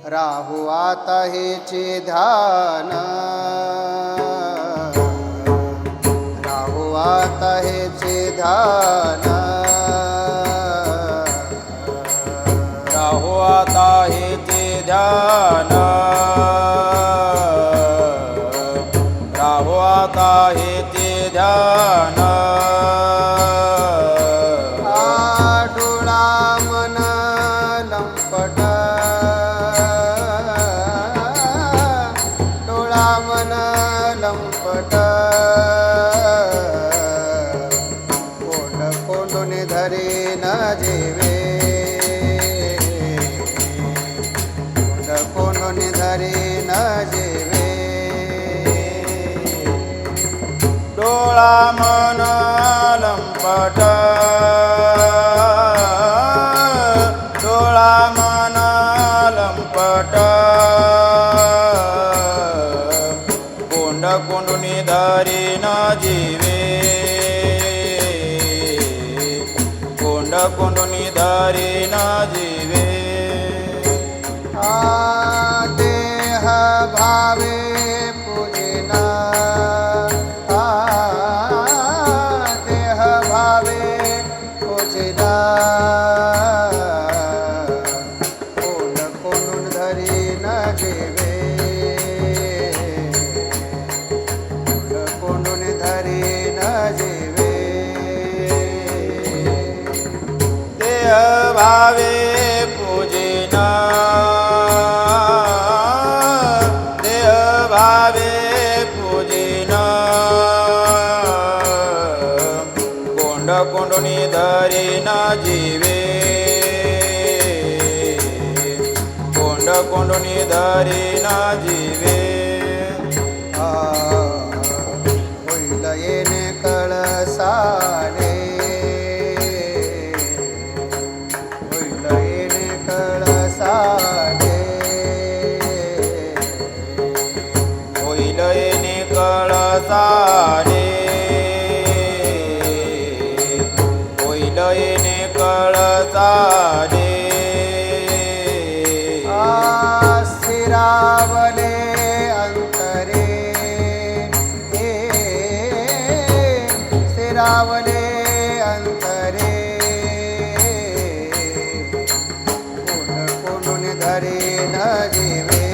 राहू आता हेचे ध्यान, राहू आता हेचे ध्यान, राहू आता हेचे ध्यान, राहू आता हेचे ध्यान. डोळा मन लंपट, डोळा मन लंपट, कोंड कोंडून धरे न जेवे, कोंड कोंडून धरे न जेवे. डोळा मन लंपट, डोळा मन लंपट, कोंड कोंडून धरी न जीवे, कोंड कोंडून धरी न जीवे. देह भावे पूजना, देह भावे पूजना, कोण कोणून धरी न जेवे, कोण कोणून धरी न जेवे. देह भावे पूजना, देह भावे पूजना, कोंड कोंडून धरी न जीवे, कोंड कोंडून धरी न जीवे. होईल येणे कळसाने, होईल येणे कळसाने, होईल येणे कळसाने, होईल येणे कळसाने. स्थिरावले अंतरे, स्थिरावले अंतरे, कोण कोणून धरे न जेवे,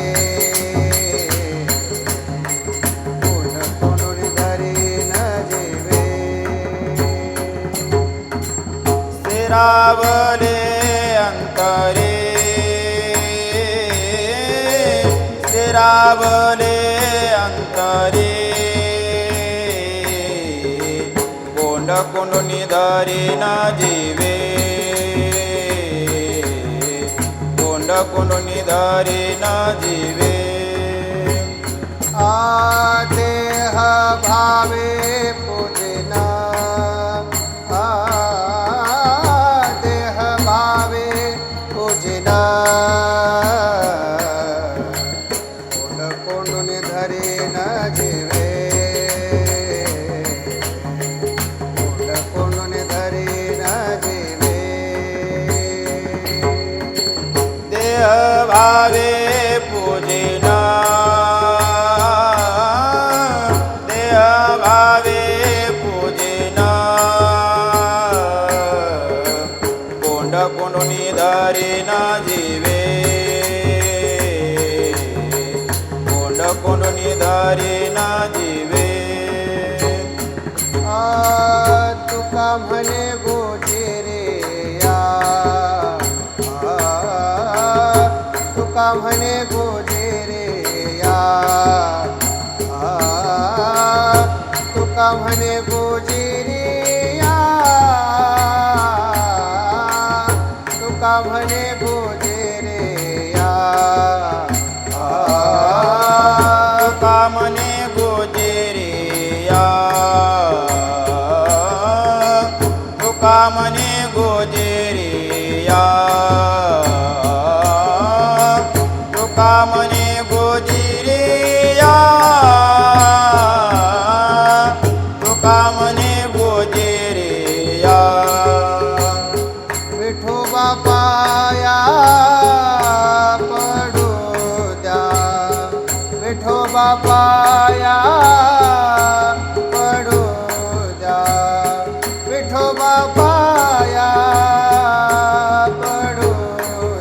कोण कोणून धरे न जेवे. स्थिरावले अंतरे, स्थिरावले अंतरे, कोंड कोंडून धरी न जीवे, कोंड कोंडून धरी न जीवे. देह भावे पूजना, देह भावे पूजना, कोंड कोंडून धरे न जेवे, कोंड कोंडून धरे न जेवे. देह भावे पूजना, देह भावे पूजना, कोंड कोंडून धरी न जीवे, कोंड कोंडून धरी न जीवे. तुका म्हणे गोजेरे या, तुका म्हणे गोजेरे या, तुका म्हणे गोजेरे या, तुका म्हणे गोजेरे या. तुका म्हणे गोजेरे या, तुका म्हणे गोजेरे या, तुका म्हणे गोजेरे या, तुका म्हणे गोजेरे या. विठोबा पाया पडू पाया पडू द्या विठोबा पाया पडू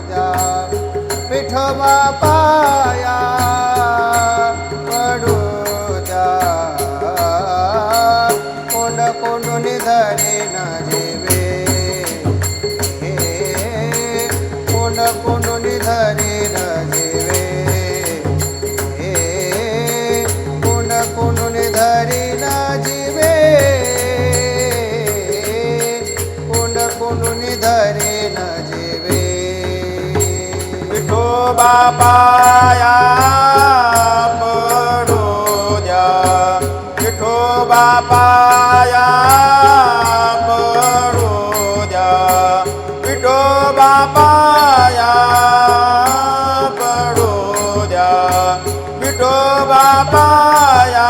द्या विठोबा पाया पडू द्या कोंड कोंडून धरे न जीवे कोंड कोंडून धरे न जीवे कोंड कोंडून धरे न जीवे कोंड कोंडून धरे न जीवे विठोबा पाया पडू द्या विठोबा पाया पडू द्या विठोबा पाया पडू द्या विठोबा पाया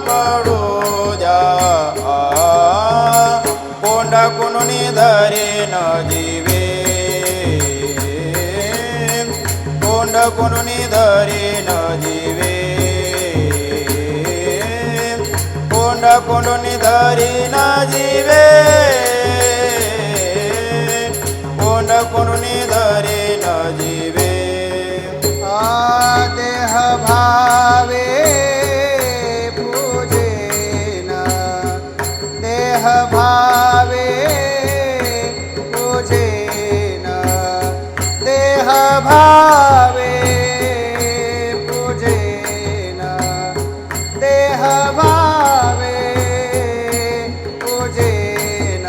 पडू द्या कोंड कोंडून धरे न जीवे कोंड कोंडून धरे न जीवे कोंड कोंडून धरे न जीवे कोंड कोंडून धरे न जीवे देह भावे पूजेन देह भावे पूजेन देह भावे पूजेन देह भावे पूजेन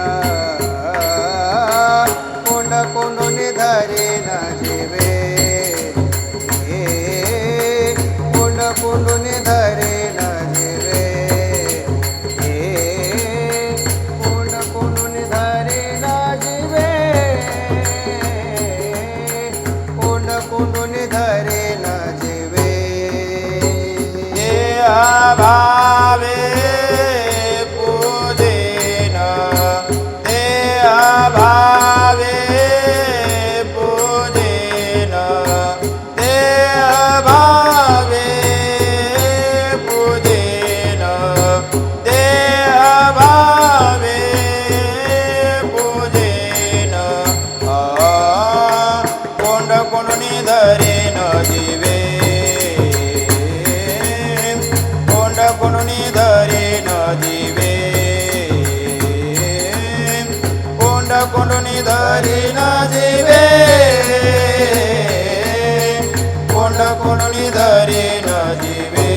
कोंड कोंडून धरे न जीवे कोंड कोंडून धरे न जीवे कोंड कोंडून धरे न जीवे कोंड कोंडून धरे न जीवे भावे पूजेन देह भावे पूजेन देह भावे पूजेन देह भावे पूजेन कोंड कोंडून धरे न जीवे कोंड कोंडून धरे न जीवे कोंड कोंडून धरे न जीवे कोंड कोंडून धरे न जीवे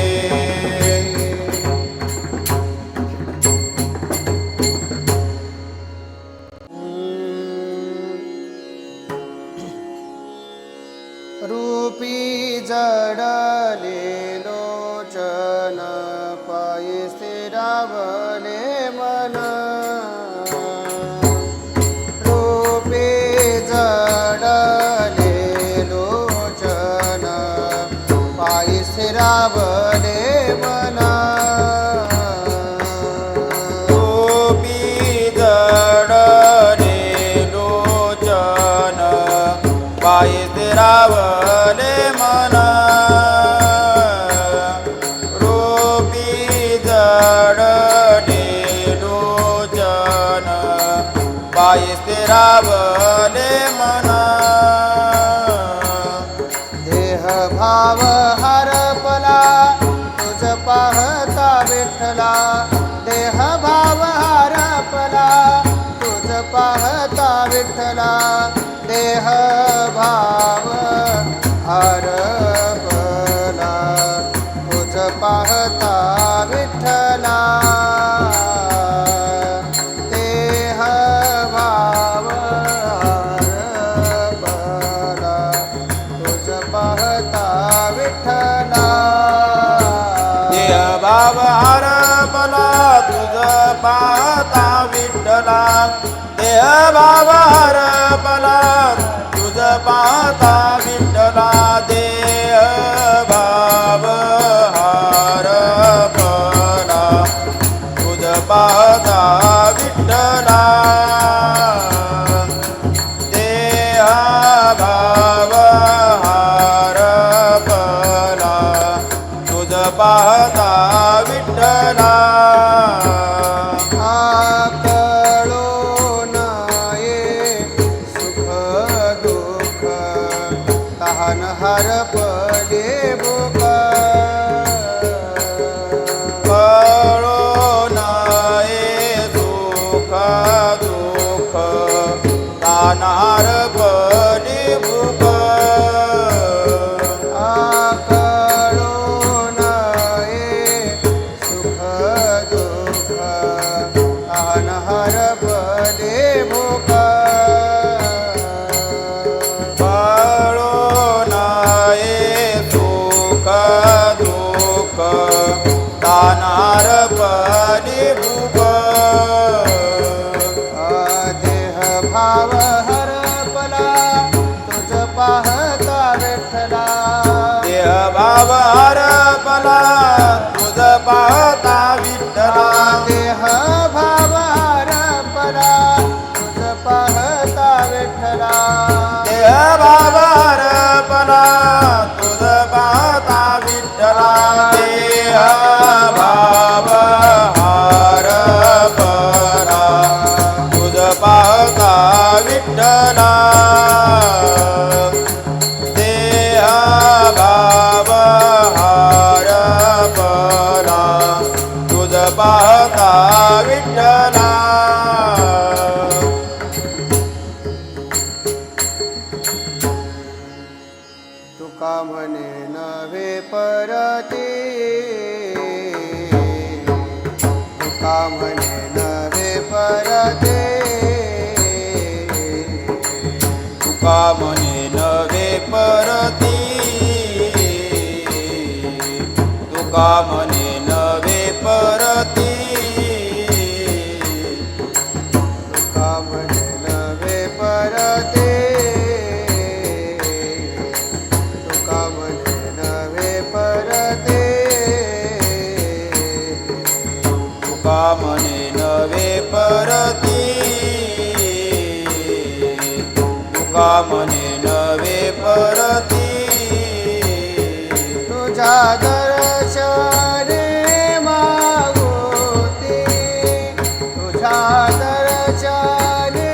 रूपी जडले लोचन पायी स्थिरावले मन रूपी जडले लोचन पायी स्थिरावले मन रूपी जडले लोचन पायी स्थिरावले मन रूपी जडले लोचन पायी स्थिरावले मन देह भाव हरपला तुझ पाहता विठ्ठला देह भाव हरपला तुझ पाहता विठ्ठला देह भाव हरपला तुझ पाहता विठ्ठला देह भाव हरपला तुझ पाहता विठ्ठला देह भाव हरपला तुझ पाहता विठ्ठला देह भाव हरपला तुझ पाहता विठ्ठला देह भाव हरपला तुझ पाहता विठ्ठला देह भाव हरपला अनहार पडे भोका कळो नाये सुख दुःख तानार पडे भूक आकळो नये सुख दुःख अनहार पडे भोका कळो नाये सुख दुःख तानार पडे भूक देह भाव हरपला तुझ पाहता विठ्ठला देह भाव हरपला तुझ पाहता विठ्ठला देह भाव हरपला तुझ पाहता विठ्ठला देह भाव हरपला तुझ पाहता विठ्ठला देह भाव हरपला तुझ पाहता विठ्ठला देह भाव हरपला तुझ पाहता विठ्ठला तुका म्हणे नव्हे परती तुका म्हणे नव्हे परते तुका म्हणे नवे परती तुका म्हणे नवे परती तुका म्हणे नव्हे परते तुका म्हणे नव्हे परते तुका म्हणे नवे परती तुका म्हणे नवे परती तुझ्या दर्शने मागोते तुझ्या दर्शने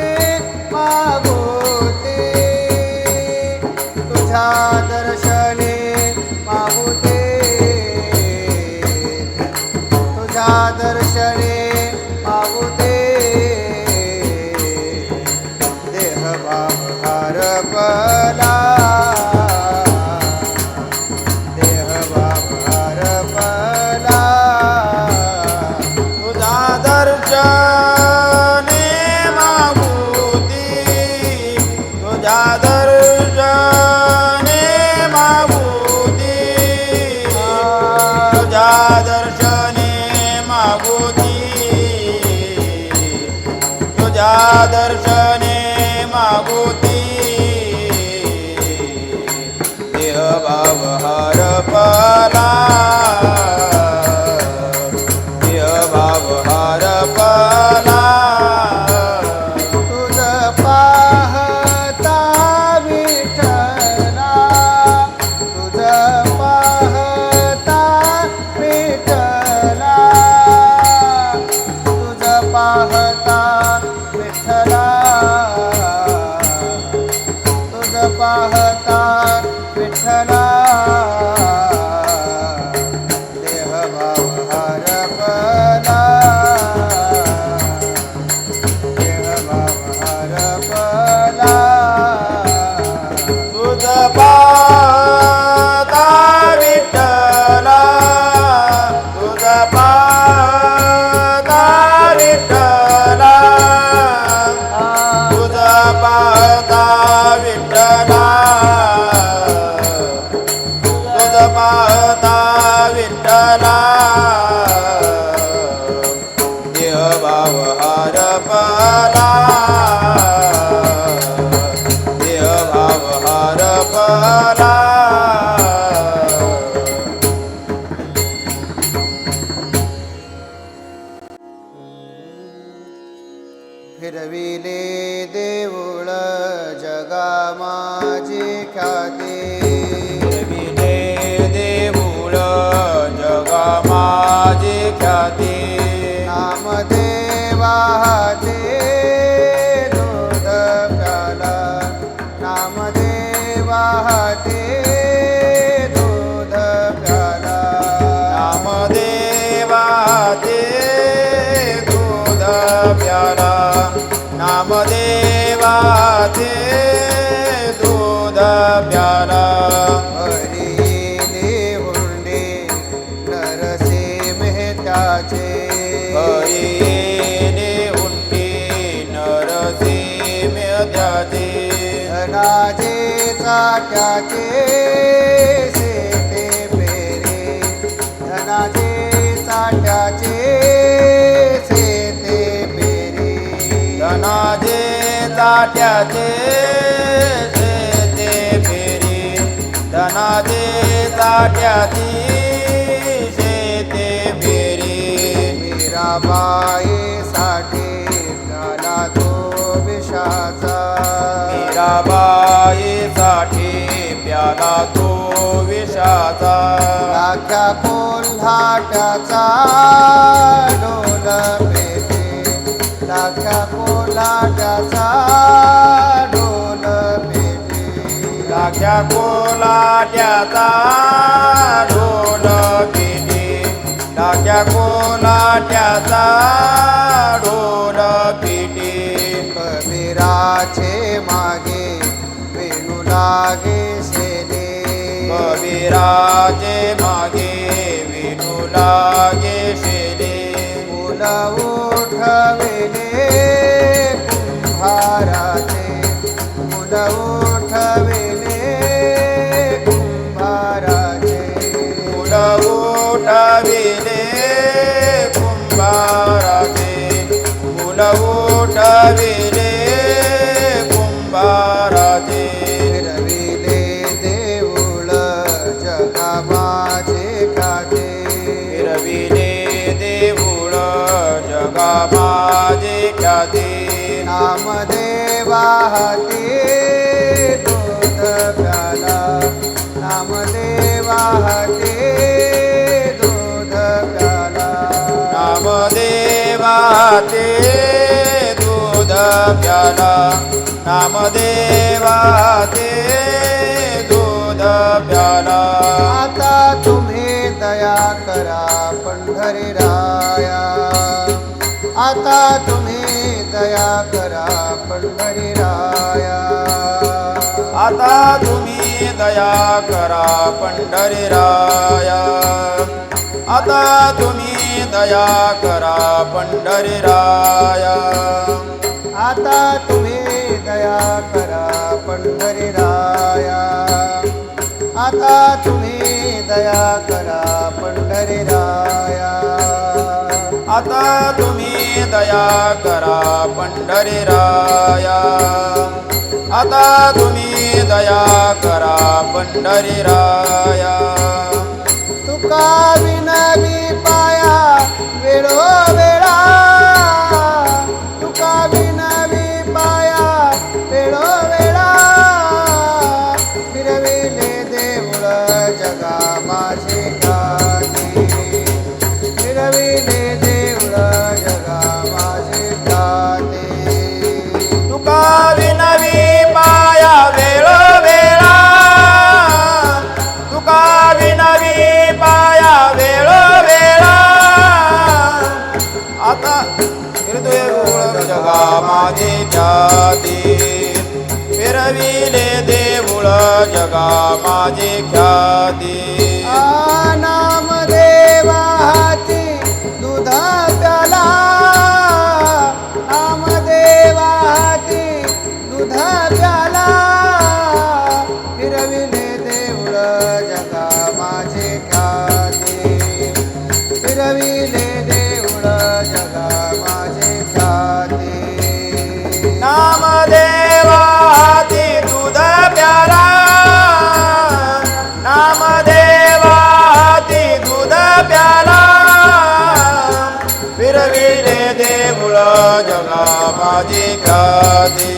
मागोते तुझ्या दर्शने मागोते तुझ्या दर्शने मागोते देह भाव हरपला देह भाव हरपला तुझा दर्शने मागुती तुझा दर्शने मागुती तुझा दर्शने मागुती तुझा दर्शने मागुती देह भाव हरपला देह भाव हरपला तुझ पाहता विठ्ठला तुझ पाहता विठ्ठला तुझ पाहता विठ्ठला तुझ पाहता विठ्ठला देह भाव हरपला देह भाव हरपला तुझ पाहता विठ्ठला तुझ पाहता विठ्ठला तुझ पाहता विठ्ठला तुझ पाहता विठ्ठला देह भाव हरपला देह भाव हरपला हाते दूध प्याला नामदेवा ते दूध प्याला नामदेवा ते दूध प्याला हरिले हुंडे नरसे मेहत्याचे हरिले हुंडे नरसिंह त्याचे धनाजे चाट्याचे सेते पेरे धनाजे चाट्याचे सेते पेरे धनाजे चाट्याचे शेते फेरी धनाजे चाट्याची शेते फेरी मीराबाई साठी प्याला तो विषाचा मीराबाई साठी प्याला तो विषाचा लाख्या कोल्हाट्याचा डोल पेटे लाख्या कोल्हाट्याचा डोल पेटे लाख्या कोलाट्याचा ढोल पेटी लाख्या कोलाट्याचा ढोल पेटी कबीराचे मागे वेणू लागे शेले कबीराचे मागे विणू लागे शेले फुल उठविले कुंभाराचे फुल उठविले कुंभाराचे फुल उठविले कुंभाराचे फुल उठविले कुंभाराचे फिरविले देऊळ जगा माझे खाते फिरविले देऊळ जगा माझे ख्याती नामदेवा हाती दूध प्याला नामदेवा हाती दूध प्याला नामदेवा ते दूध प्याला नामदेवा ते दूध प्याला आता तुम्ही दया करा पंढरीराया आता तुम्ही दया करा पंढरीराया आता तुम्ही दया करा पंढरीराया आता तुम्ही दया करा पंढरीराया आता तुम्ही दया करा पंढरीराया आता तुम्ही दया करा पंढरीराया आता तुम्ही दया करा पंढरीराया आता तुम्ही दया करा पंढरीराया तुका विनवी पाया वेळो वेळा तुका विनवी पाया वेळो वेळा फिरविले देऊळ जगा माझे गाती फिरविले देऊळ जगा माझे गाते तुका विनवी पाया वेळ वेळा तुका विनवी पाया वेळ वेळा आता देऊळ जगा माझे ख्याती फिरविले देऊळ जगा माझे ख्याती नामदेवा हाती दूध प्याला नामदेवा हाती दूध प्याला फिरविले देऊळ जगा माझे ख्याती फिरविले देऊळ जगा माझे ख्याती नामदेवा हाती दूध प्याला नामदेवा हाती दूध प्याला फिरविले देऊळ जगा माझे ख्याती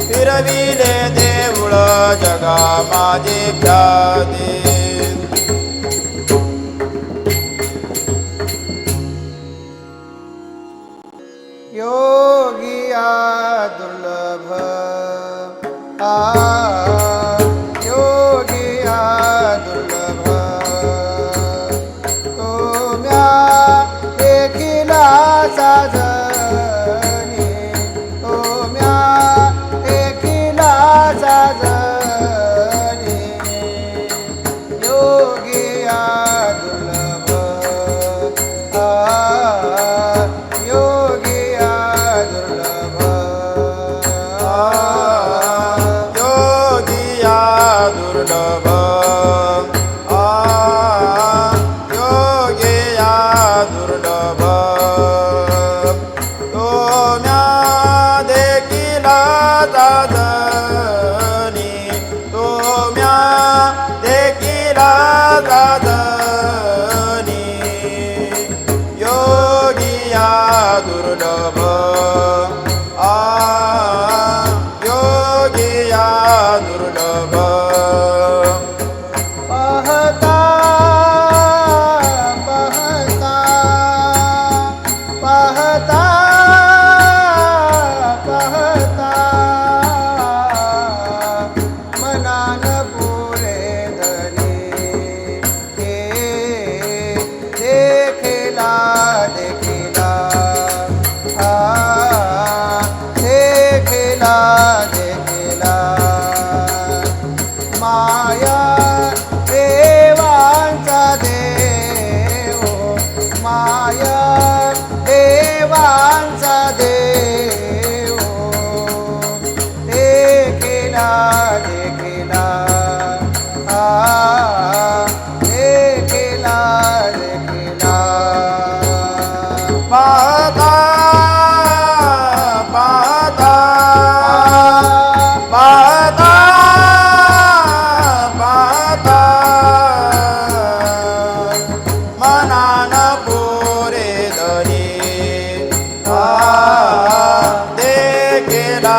फिरविले देऊळ जगा माझे ख्याती योगिया दुर्लभ दुर्लभ योगिया दुर्लभ तो म्या देखिला दादनी तो म्या देखिला दादनी योगिया दुर्लभ योगिया दुर्लभ पाहता पाहता पाहता पाहता मनान पुरे धनी हे देखिला देखिला देखिला देखिला माया देवांचा देव माया देवांचा देव देखिला देखिला देखिला देखिला पाहता पाहता पाहता पाहता मनान पुरे धनी देखिला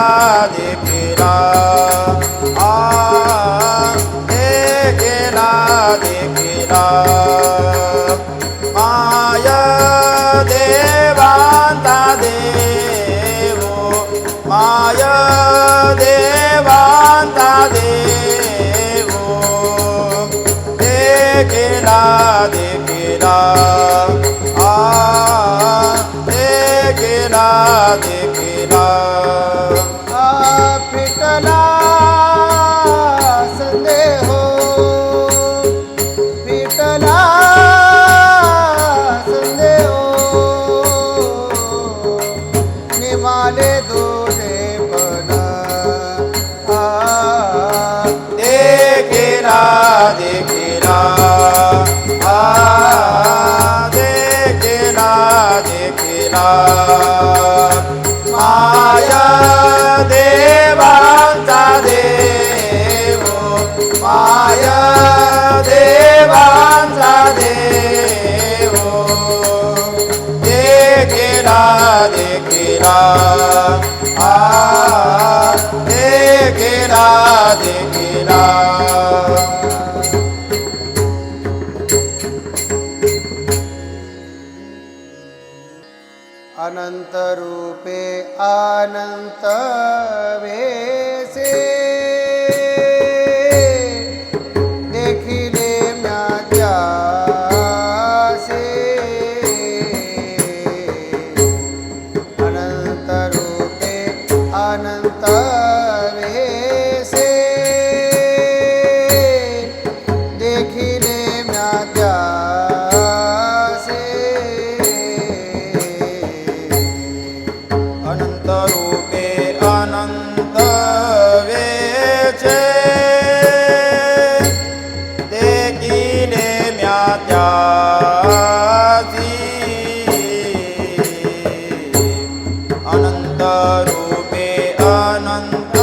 देखिला देखिला देखिला माया देवांता देव माया देवांता देव देखिला देखिला देखिला देखिला फिटला संदेह फिटला संदेह निमाले दोषे पण देखिला देखिला देखिला देखिला माया देवांचा देव माया देवांचा देव देखिला देखिला देखिला देखिला अनंत रूपे अनंत वेसे देखिले म्यासे अनंत रूपे अनंत वेसे देखिले म्यासे अनंत रूपे अनंत वेचे देखिले म्या त्यासी अनंत रूपे अनंत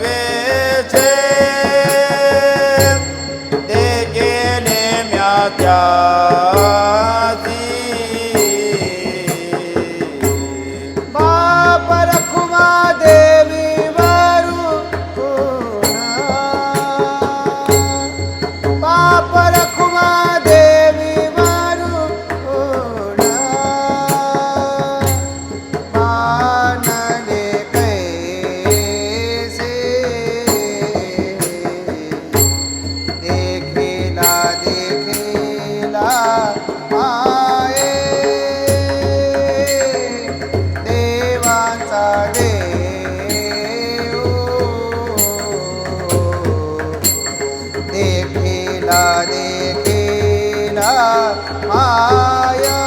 वेचे देखिले म्या त्यासी बाप रखुमा देवी वरु बाप रखुमा देवी वरु मानले कैसे देखिला देखिला माये देवांचा देव देखिला देखिला माया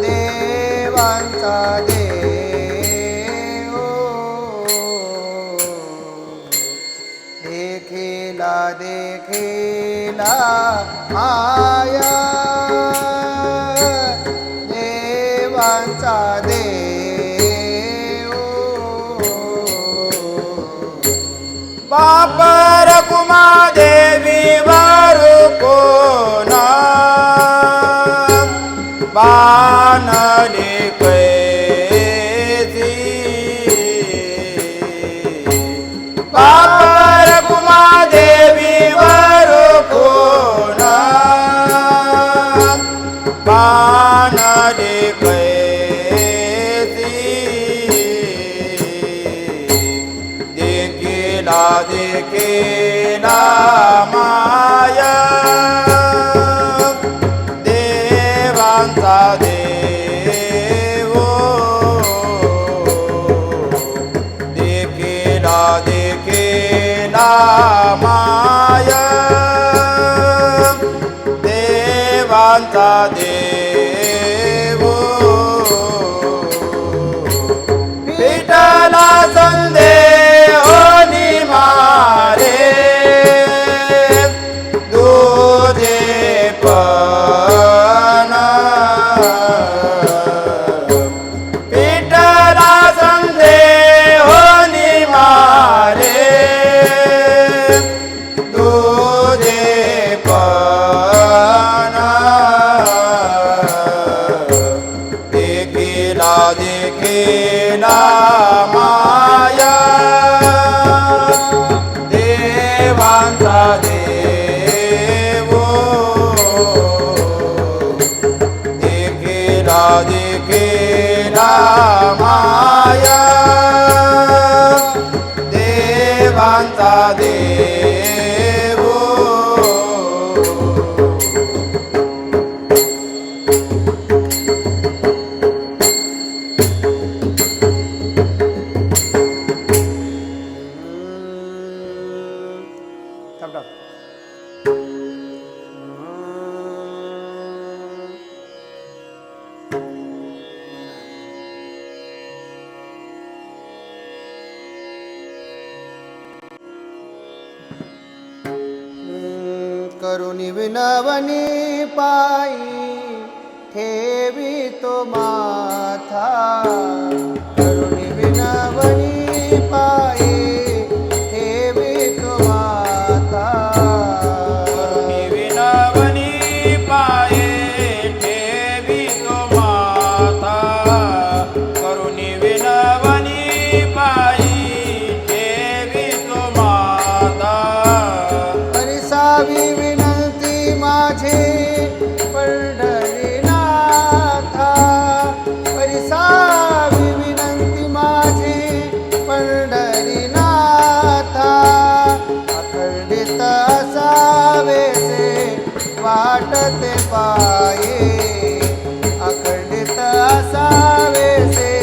देवांचा देव देखिला देखिला माया देवांचा देव बाप रकुमा देवी वारु कोना बानले कैसी बाप रकुमा देवी वारु कोना बानले कैसी देखिला माया देवांचा देव देखिला माया देवांचा देव विठ्ठला संदेह मारे दूधे पना विठ्ठला संदेह मारे दूधे पना देखिला माया देवांचा देव देखिला माया देवांचा देव करुणी विनवनी पायी ठेवी तो माथा करुणी विनवनी पायी ठेवी तो माथा करुणी विनवनी पाये ठेवी तो माता करुणी विनवनी पायी ठेवी तो माता परिसावी विनंती माझी पंढरीनाथा परिसावी विनंती माझी पंढरीनाथा अखंडित असावेसे वाटते पाये अखंडित असावेसे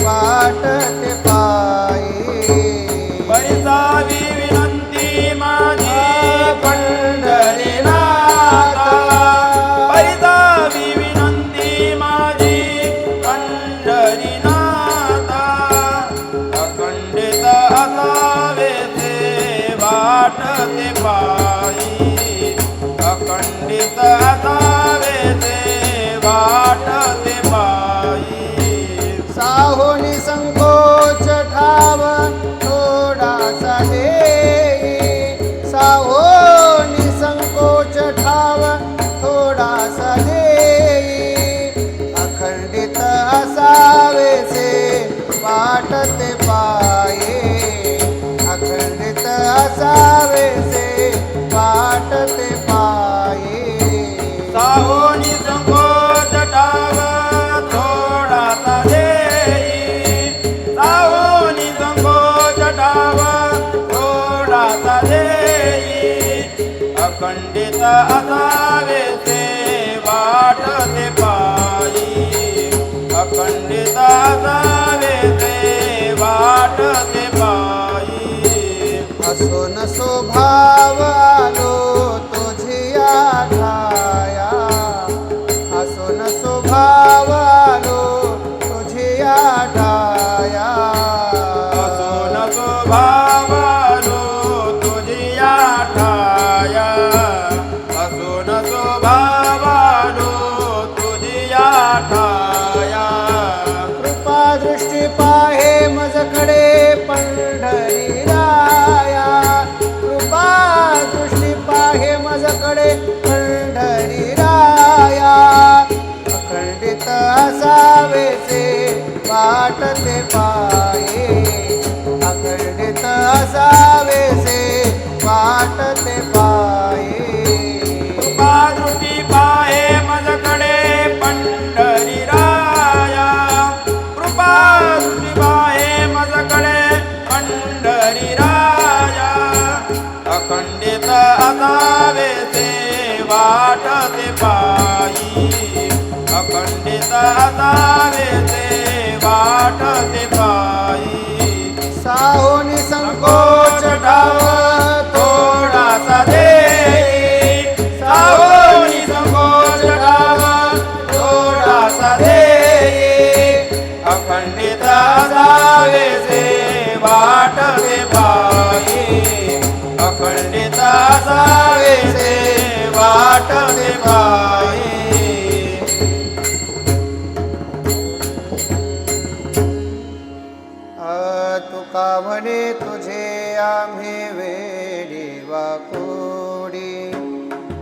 वाटते पाये परिसावी विनंती माझी पंढरीनाथा परिसावी विनंती माझी पंढरीनाथा अखंडित असावेसे वाटते पायी अखंडित असावेसे वाटते पायी साहोनी संकोच ठाव थोडासा देई साहोनी संकोच ठाव थोडासा देई अखंडित असावेसे वाटते पाये अखंडित असावेसे वाटते पाये साहोनी संकोच ठाव थोडासा देई साहोनी संकोच ठाव थोडासा देई अखंडित असावेसे वाटते पायी अखंडित असावेसे वाटते पायी असो नसो भाव आलो तुझिया ठाया असो नसो भाव आलो तुझिया ठाया असो नसो भावालो माझ्याकडे पंढरी राया अखंडित असावेसे वाटते पाये अखंडित असावेसे वाटते पाये कृपादृष्टी पाहे माझ्याकडे पंढरी राया कृपादृष्टी पाहे माझ्याकडे पंढरी राया अखंडित असावेसे वाटते पायी अखंडित असावेसे वाटते पायी साहोनी संकोच ठाव थोडासा देई साहोनी संकोच ठाव थोडासा देई अखंडित असावेसे वाटते पायी अखंडित असावेसे वाटते पायी तुका म्हणे तुझे आम्ही वेडी वाकोडी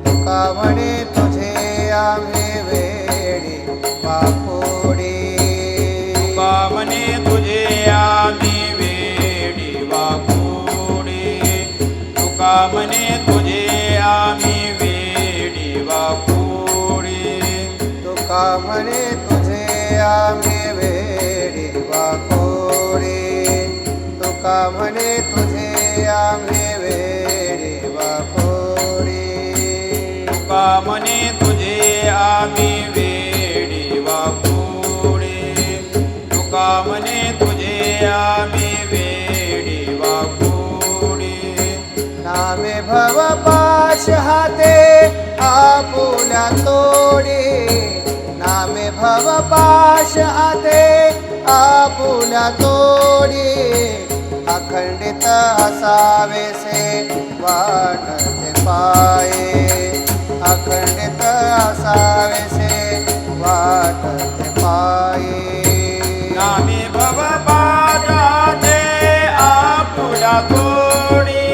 तुका म्हणे तुझे आम्ही वेडी वाकोडी तुका म्हणे तुझे आम्ही वेडी वाकोडी तुका म्हणे तुझे आम्ही वेडी वाकोडी तुका म्हणे तुझे आम्ही वेडी वाकोडी तुका म्हणे तुझे आम्ही वेडी वाकोडी तुका म्हणे तुझे आम्ही वेडी वाकोडी तुका म्हणे तुझे आम्ही वेडी वाकोडी नामे भव पाश हाते आपुल्या तोडी नामे भव पाश हाते आपुल्या तोडी अखंडित असावेसे वाटते पाये अखंडित असावेसे वाटते पाये नामे भव पाजाते आपुल्या तोडी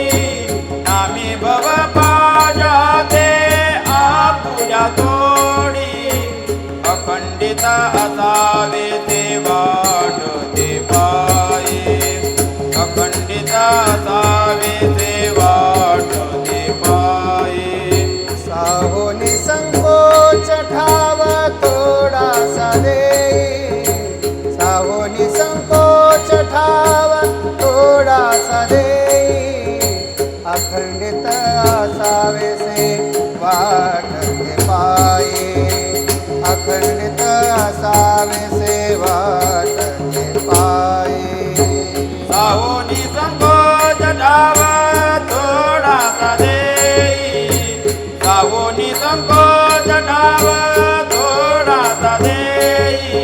नामे भव पाजाते आपुल्या तोडी अखंडित असावे ते वाटते पाये अखंडित असावे ते वाटते पाये साहोनी संकोच ठाव थोडासा देई साहोनी संकोच ठाव थोडासा देई अखंडित असावेसे वाटते पाये अखंडित असावेसे वाटते पाये साहोनी संकोच ठाव थोडासा देई साहोनी संकोच ठाव थोडासा देई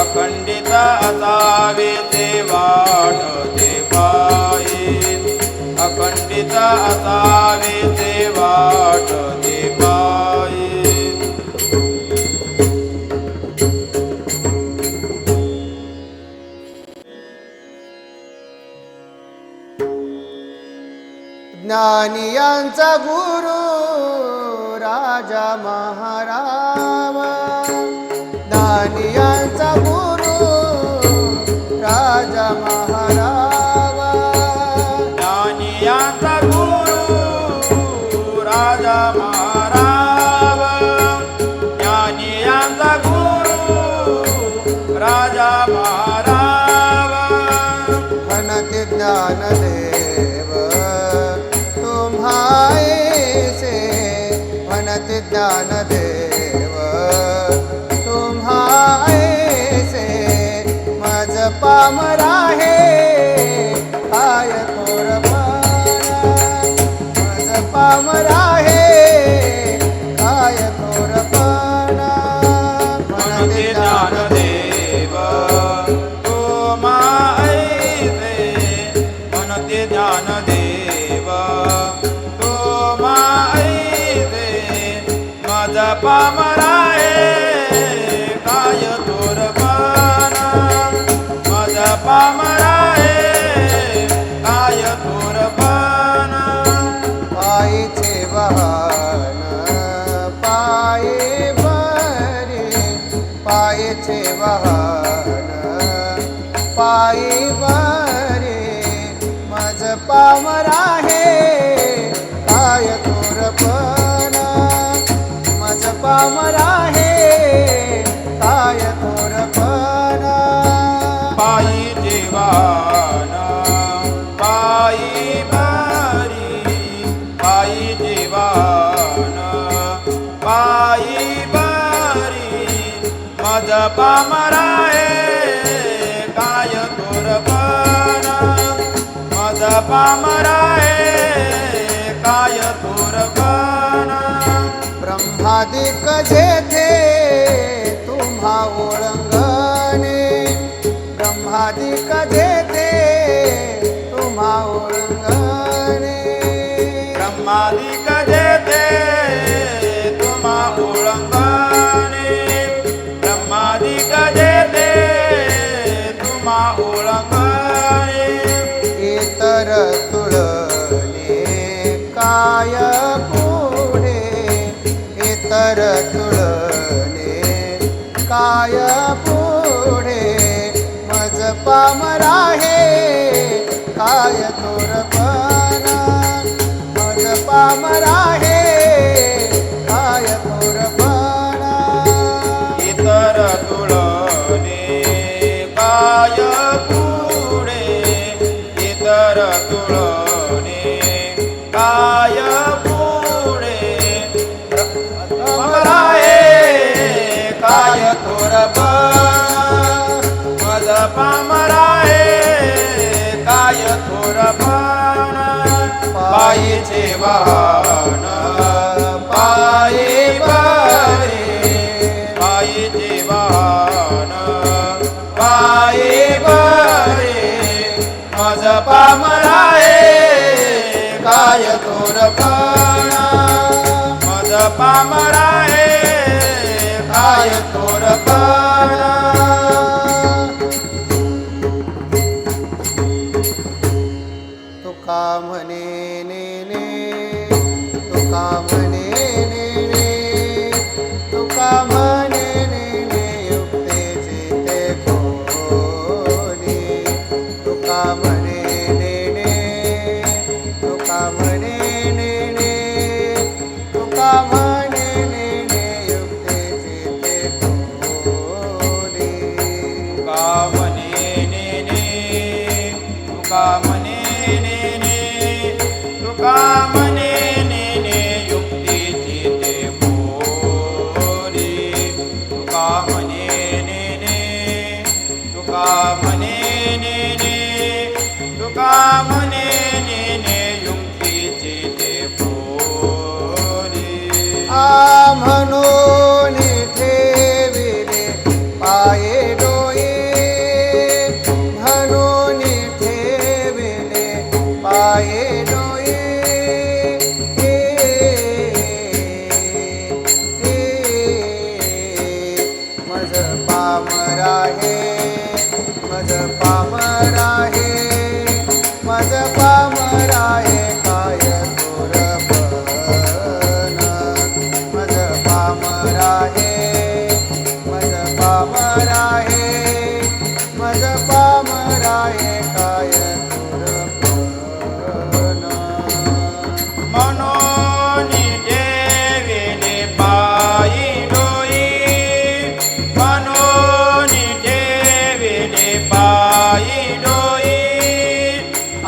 अखंडित असावे ते वाटते पायी अखंडित असावे ते वाटते पायी ज्ञानियांचा गुरु राजा महाराम ज्ञानियांचा गुरु राजा महाराम ज्ञानियांचा गुरु राजा महाराज ज्ञानियांचा गुरु राजा महाराज म्हणते ज्ञानदेव तुम्हाएसे म्हणते ज्ञानदेव तुम्हाएसे मज पामरा हे काय थोरपणा मज पामरा हे काय थोरपणा म्हणते ज्ञानदेव तो माईसे म्हणते ज्ञानदेव तो माईसे माझा पामराये काय थोरपणा माझा पामराये काय थोरपणा पायीचे बहार आहे काय थोरपणा मज पामर आहे काय थोरपणा पायी जीवन पायी बरी पायी जीवन पायी बरी मज पामर आहे काय थोरपणा मज पामर आहे काय थोरपणा ब्रह्मादिक जेथे तुम्हा ओळंगणे ब्रह्मादिक जेथे तुम्हा ओळंगणे ब्रह्मादिक जेथे तुम्हा ओळंगणे ब्रह्मादिक जेथे तुम्हा ओळंगणे इतर तुळणे काय पुढे इतर तुळणे काय पुढे मज पामर आहे काय थोरपणा मज पामर आहे काय थोरपणा इतर तुळणे काय पुढे इतर तुळणे काय पुढे पामर आहे काय थोरपणा मज पामर आहे काय थोरपणा पायीचे वाहन पायी बरे पायीचे वाहन पायी बरे मज पामर आहे काय थोरपणा मज पामर आहे काय थोरपणा तुका म्हणे नेने तुका म्हणे नेने तुका म्हणे नेने युक्तेचे ते कोणी तुका म्हणे नेने तुका म्हणे नेने तुका म्हणे नेने युक्तेचे ते कोणी तुका म्हणे नेने तुका म्हणे नेने तुका म्हणे नेने युक्तीची ते बोली तुका म्हणे नेने तुका म्हणे नेने तुका म्हणे नेने युक्तीची ते बोली आ म्हणून ठेविले पाये डोळे म्हणून ठेविले पाये डोळे मज पामर आहे मज पामर आहे मज पामर आहे काय थोरपणा मज पामर आहे मज पामर आहे मज पामर आहे काय थोरपणा मनोनी ठेविले पायी डोई मनोनी ठेविले पायी डोई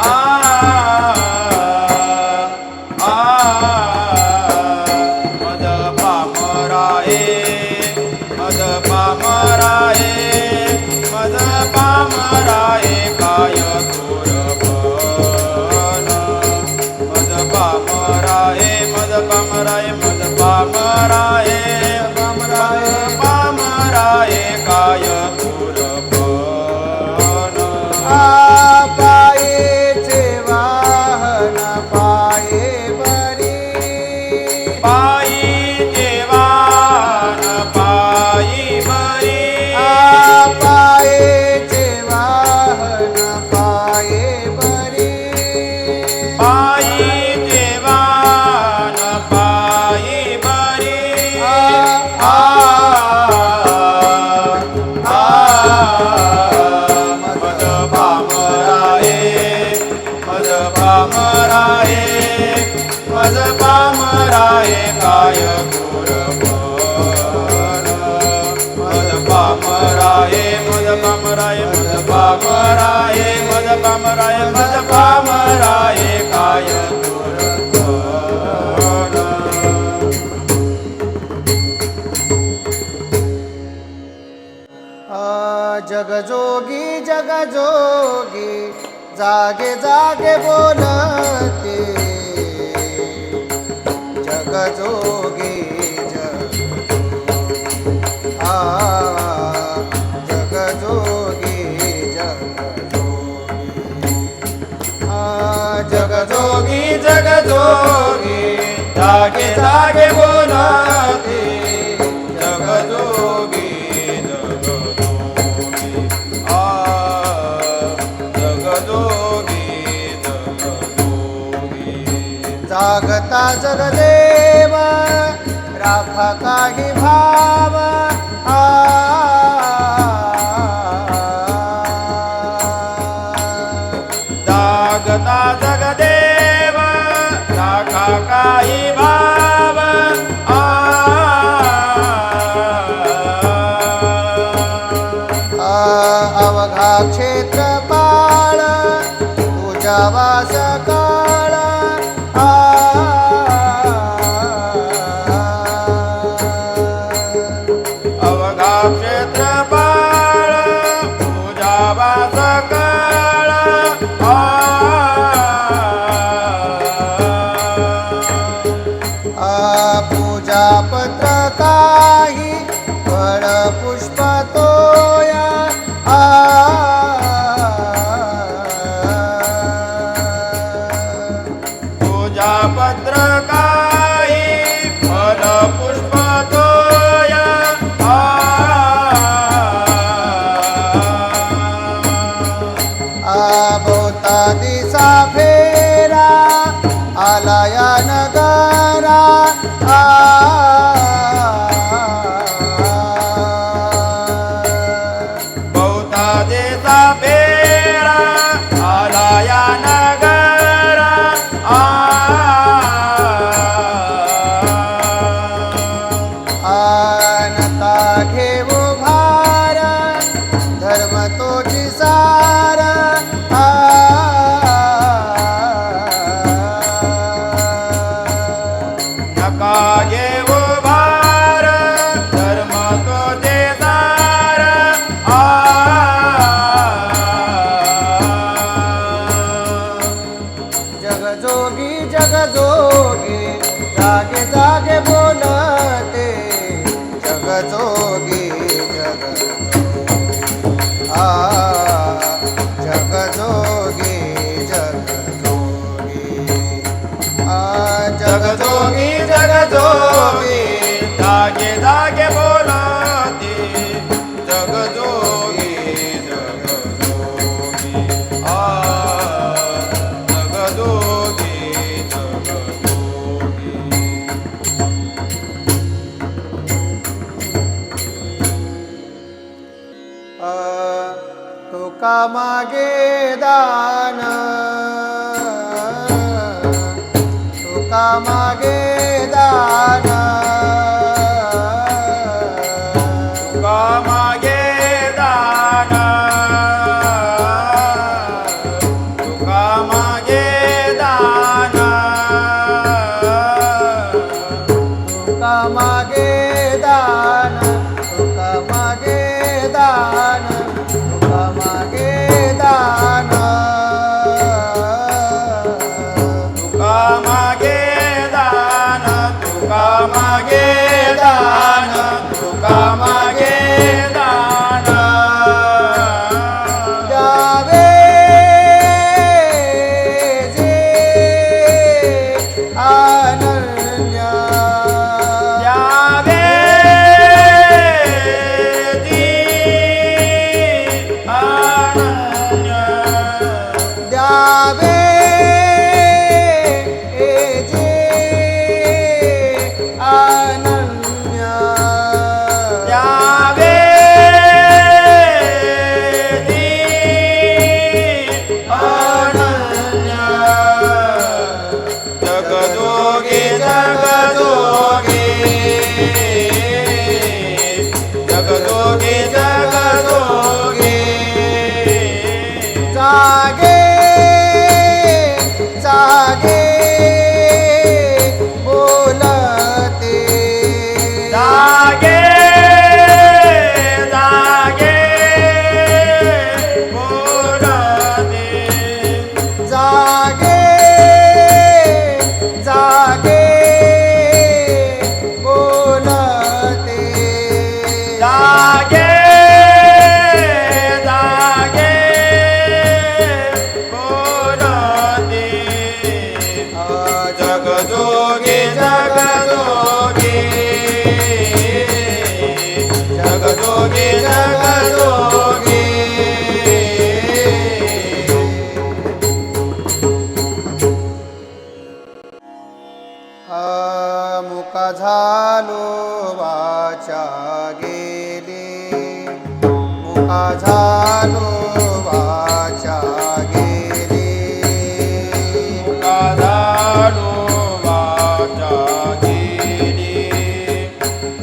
आ मद पामर आहे मद पामर आहे मद पामर आहे काय थोरपणा मद पामर आहे मद पामर आहे मद पामर आहे पामर आहे काय थोरपणा आ पायेचे वाहन पाये बरी पायी देवान पायी बरी आ पायेचे वाहन पाये बरी पायी देवान पायी बरी आ आ पामराये पद पामराये पद पामराये काय जगजोगी जगजोगी जागे जागे बोलते जगजोगी जगजोगी जगजोगी जगजोगी जागे जागे बोलते जगजोगी जागता जगदेव राखा काही भाव जागता जगदेव राखा काही भाव अवघा क्षेत्रपाळ तुझ्या वास काळ अवघा क्षेत्रपाळ पूजा वास काळ पूजा पत्र काही फळ पुष्प तोया पूजा पत्र काही फल पुष्प तोया भोवता दिसा फेरा आलाया नगरा बहुता देसा फेरा आलाया नगरा नका घेऊ भार धर्म तोची सार नका घेऊ भार धर्म तो देदार जगजोगी जगजोगी जागे जागे बोलते जगजोगी जगजोगी जगजोगी जगजोगी जगजोगी जागे जागे बोलते जगजोगी जगजोगी जगजोगी जगजोगी तुका मागे दान तुका मागे दान तुका मागे दान तुका मागे दान तुका मागे दान तुका मागे दान तुका मागे दान तुका मागे दान तुका मागे दान तुका मागे दान द्यावे जे अनन्य द्यावे जी अनन्य द्यावे जे अनन्य द्यावे जी अनन्य जगजोगी जगजोगी जगजोगी जगजोगी जगजोगी जगजोगी जगजोगी जगजोगी मुका झालो वाचा गेली मुका झालो वाचा गेली मुका झालो वाचा गेली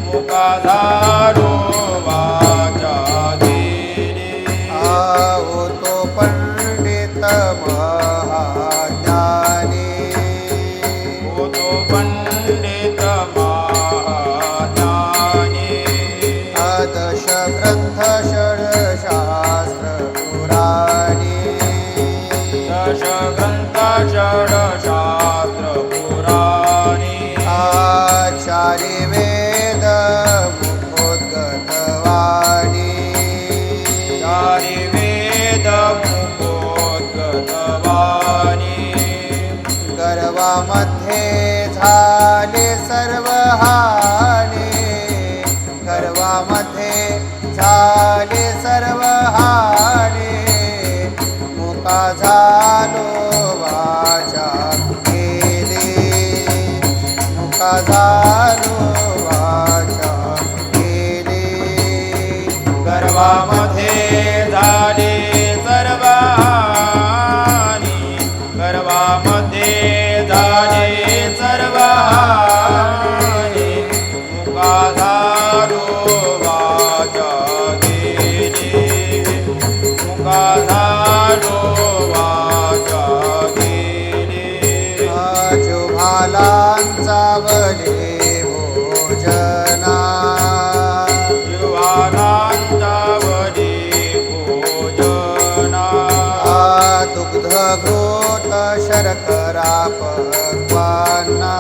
मुका झालो वाचा गेली आओ तो पंडित महाज्ञानी तो पंडित महाज्ञानी आदश ग्रंथ षडशास्त्र पुराणी दश ग्रंथ षडशास्त्र पुराणी आचार्य वेद मुखोद्गतवाणी चारि वेद मुखोद्गतवाणी गर्वामध्ये झाले सर्व हानी गर्वामध्ये झाले सर्व हानी मुका झालो वाचा गेली मुका झालो वाचा गेली गर्वामध्ये झाले सर्व हानी गर्वामध्ये झाले सर्व हानी मुका झालो वाचा गेली मुका झालो वाचा गेली जुभालांचा वले भोजना युवानांतावरी भोजना दुग्ध घोट शर्करा पक्वाना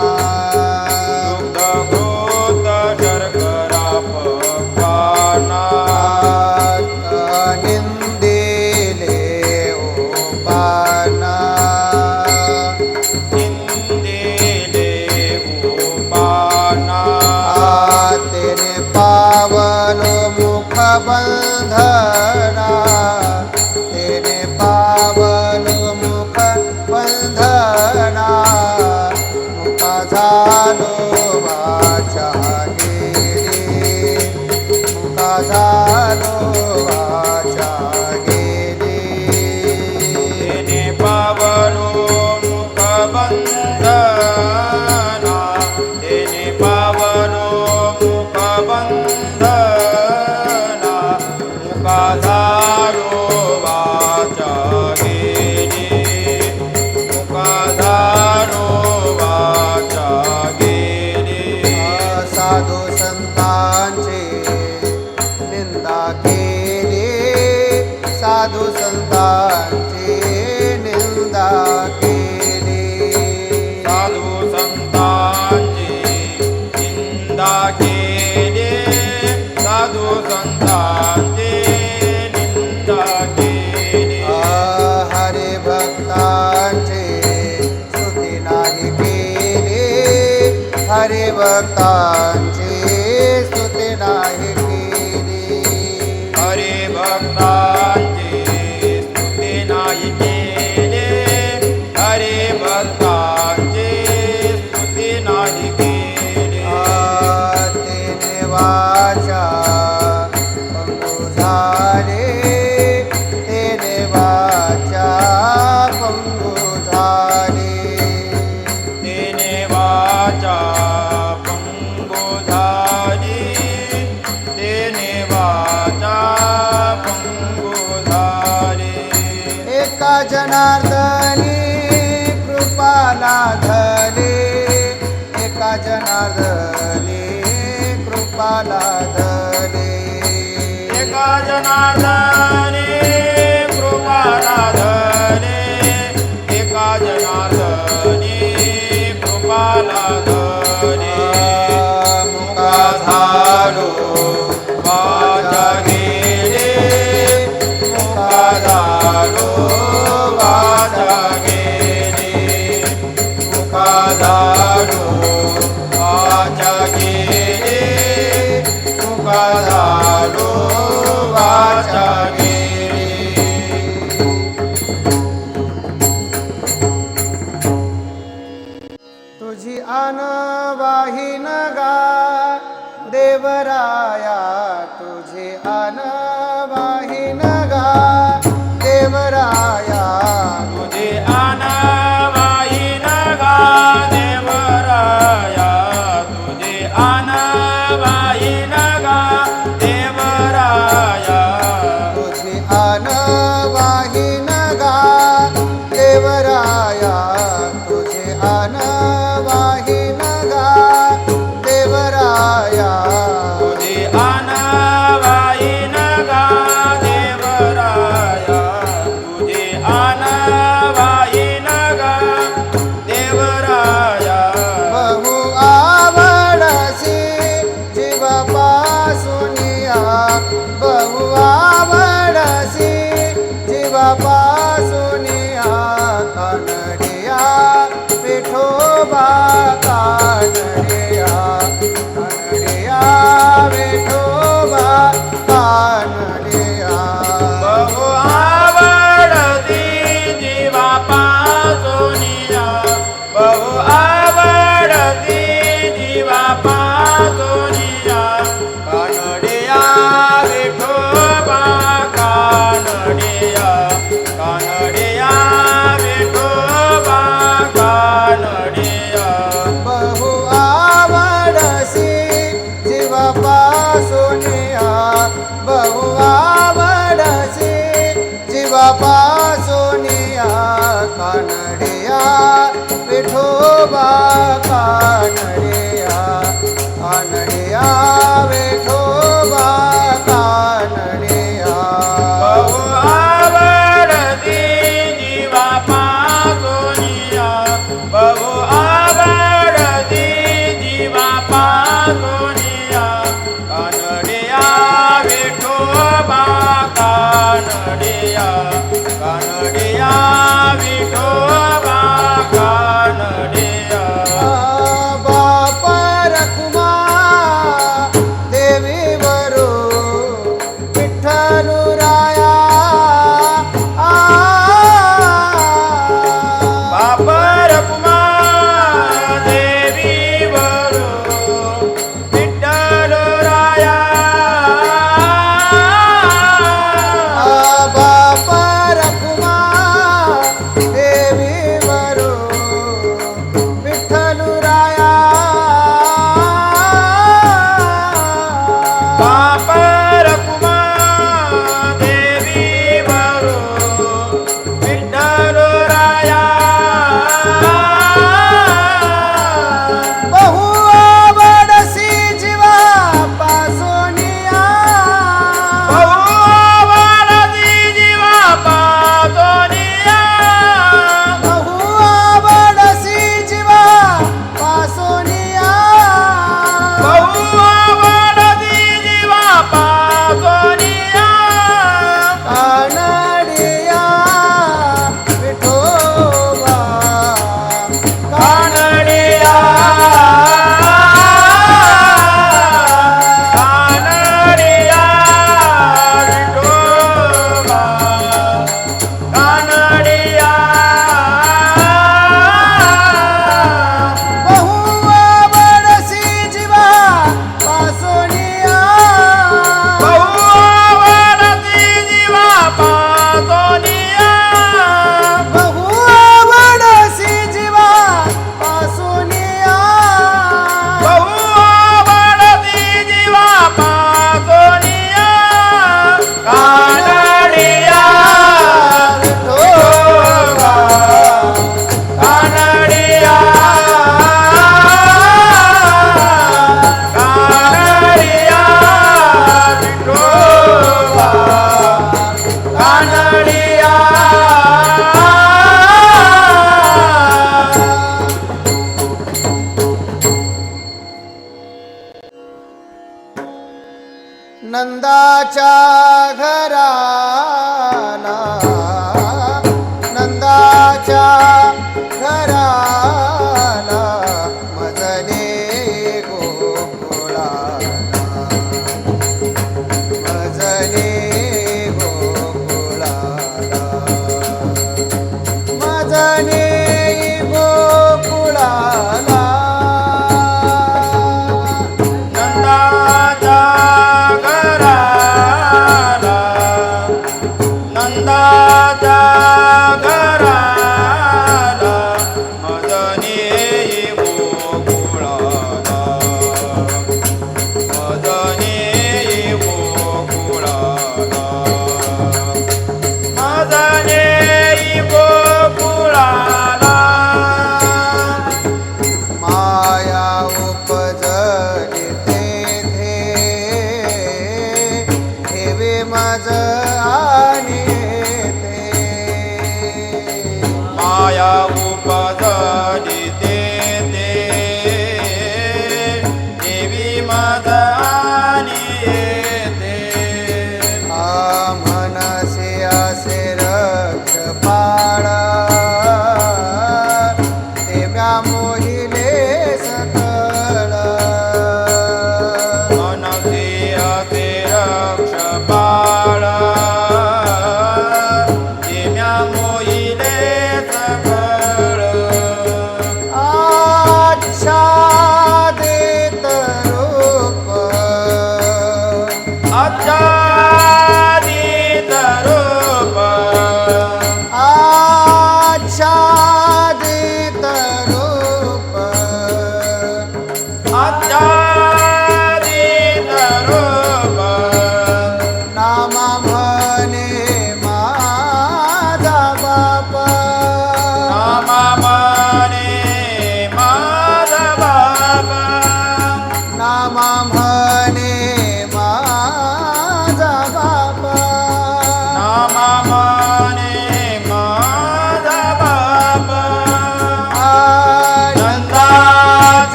दुग्धघोत शर्करा पक्वाना निंदिले ओपाना इंदिले गोपाना तेने पावलो मुख बंधना तेने पावलो मुख बंधना मुका झालो वाचा गेली मुका झालो वाचा गेली तेने पावलो मुख बंधना तेने पावलो मुख बंधना मुका झालो वाचा गेली मुका झालो वाचा गेली साधू संतांची निंदा केली साधू संतांची निंदा केली साधू संतांची निंदा केली साधू संतांची निंदा केली हरे भक्तांची स्तुती नाही केली हरे भक्तांची स्तुती नाही केली हरे भक्तांची स्तुती नाही केली हरे भक्तांची स्तुती नाही केली तेने वाचा पंगु झाले तेने वाचा पंगु झाले तेने वाचा पंगु झाली तेने वाचा पंगु झाली एका जनार्दनी कृपा लाधले एका जनार्दनी कृपा लाधले एका जनार्दने कृपा लाधले एका जनार्दने कृपा लाधले मुका झालो वाचा गेले मुका झालो वाचा गेले मुका झालो तुझी अनवाही नगा देवराया तुझे अनवाही नगा देवराया तुझे अनावाई नगा देवराया तुझे अनावाई नगा देवराया तुझी अनवाही नगा देवराया तुझे अनवाही नगा देवराया तुझे अनावाई नगा देवराया तुझे अनावाई नगा देवराया बहु आवडसी जीवापासूनिया बहु आवडसी जीवापासूनिया कानडिया विठोबा कानडिया कानडिया विठोबा कानडिया बहु आवडती जीवापासूनिया बहु आवडती जीवापासूनिया कानडिया विठोबा कानडिया कानडिया विठोबा कानडिया बहु आवडसी जीवापासूनिया बहु आवडसी जीवापासूनिया कानडिया विठोबा कानडिया कानडिया विठोबा कानडिया बहु आवडती जीवापासूनिया बहु आवडती जीवापासूनिया कानडिया विठोबा कानडिया कानडिया विठोबा कानडिया बाप रखुमा देवी वरो विठ्ठलुराया बापर कुमार देवी वरो विठ्ठलराया बाप रखुमा देवी वरो विठ्ठलुराया बापर कुमार देवी वरो विठ्ठलराया बहु आवडसी जीवा पासोनिया बहु आवडती जीवापासूनिया बहु आवडसी जीवा पासोनिया बहु आवडती जीवापासूनिया कानडिया विठोबा कानडिया कानडिया विठोबा कानडिया बहु आवडसी जीवा पासोनिया बहु आवडती जीवापासूनिया बहु आवडसी जीवा पासोनिया बहु आवडती जीवापासूनिया कानडिया विठोबा कानडिया कानडिया विठोबा कानडिया नंदाच्या घरा